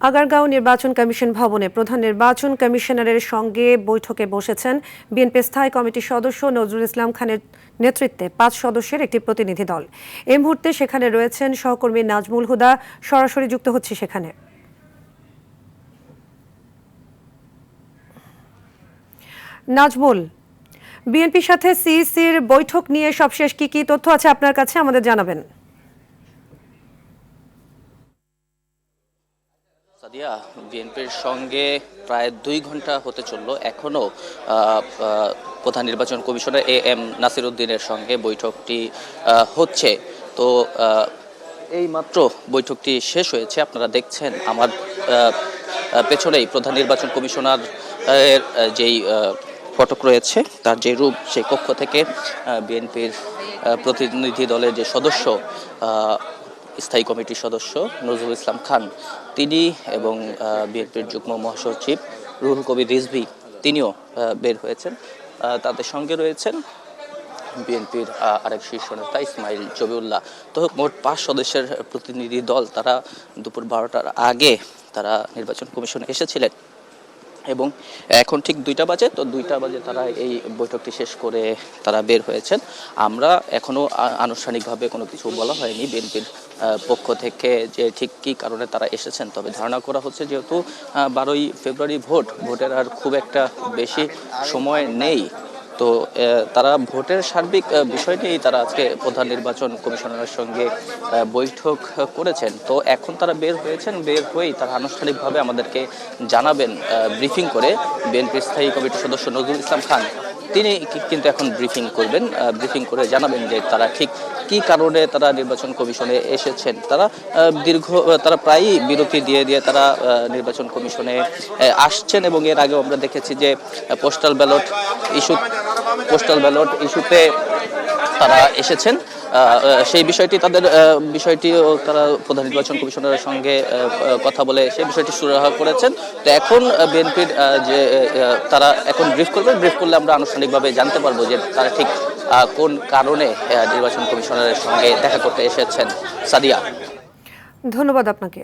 আগারগাঁও নির্বাচন কমিশন ভবনে প্রধান নির্বাচন কমিশনারের সঙ্গে বৈঠকে বসেছেন বিএনপি স্থায়ী কমিটির সদস্য নজরুল ইসলাম খানের নেতৃত্বে 5 সদস্যের একটি প্রতিনিধি দল। এই মুহূর্তে সেখানে রয়েছেন সহকর্মী নাজমুল হুদা, সরাসরি যুক্ত হচ্ছে সেখানে। নাজমুল, বিএনপির সাথে সিইসির বৈঠক নিয়ে সবশেষ কি তথ্য আছে আপনার কাছে আমাদের জানাবেন। সাদিয়া, বিএনপির সঙ্গে প্রায় 2 ঘন্টা হতে চলল, এখনো প্রধান নির্বাচন কমিশনার এম নাসির উদ্দিনের সঙ্গে বৈঠকটি হচ্ছে। তো এই মাত্র বৈঠকটি শেষ হয়েছে। আপনারা দেখছেন আমার পেছনেই প্রধান নির্বাচন কমিশনার এর যেই ফটক রয়েছে, তার যে রূপ, সেই কক্ষ থেকে বিএনপির প্রতিনিধি দলের যে সদস্য, স্থায়ী কমিটির সদস্য নজরুল ইসলাম খান, তিনি এবং বিএনপির যুগ্ম মহাসচিব রুহুল কবির রিজভী, তিনিও বের হয়েছেন। তাদের সঙ্গে রয়েছেন বিএনপির আরেক শীর্ষ নেতা ইসমাইল জবিউল্লাহ। তো মোট 5 সদস্যের প্রতিনিধি দল, তারা দুপুর 12টার আগে তারা নির্বাচন কমিশনে এসেছিলেন এবং এখন ঠিক 2টা বাজে। তো 2টা বাজে তারা এই বৈঠকটি শেষ করে তারা বের হয়েছেন। আমরা এখনো আনুষ্ঠানিকভাবে কোনো কিছু বলা হয়নি বিএনপির পক্ষ থেকে যে ঠিক কী কারণে তারা এসেছেন। তবে ধারণা করা হচ্ছে যেহেতু 12ই ফেব্রুয়ারি ভোটের আর খুব একটা বেশি সময় নেই, তো তারা ভোটের সার্বিক বিষয় নিয়েই তারা আজকে প্রধান নির্বাচন কমিশনারের সঙ্গে বৈঠক করেছেন। তো এখন তারা বের হয়েছেন, বের হয়েই তারা আনুষ্ঠানিকভাবে আমাদেরকে জানাবেন ব্রিফিং করে। বিএনপির স্থায়ী কমিটির সদস্য নজরুল ইসলাম খান, তিনি কিন্তু এখন ব্রিফিং করবেন, ব্রিফিং করে জানাবেন যে তারা ঠিক কী কারণে তারা নির্বাচন কমিশনে এসেছেন। তারা প্রায়ই বিরতি দিয়ে তারা নির্বাচন কমিশনে আসছেন এবং এর আগেও আমরা দেখেছি যে পোস্টাল ব্যালট ইস্যুতে তারা এসেছেন। সেই বিষয়টিও তারা প্রধান নির্বাচন কমিশনারের সঙ্গে কথা বলে সেই বিষয়টি সুরাহা করেছেন। তো এখন বিএনপির যে তারা এখন ব্রিফ করলে আমরা আনুষ্ঠানিকভাবে জানতে পারবো যে তারা ঠিক কোন কারণে নির্বাচন কমিশনারের সঙ্গে দেখা করতে এসেছেন। সাদিয়া, ধন্যবাদ আপনাকে।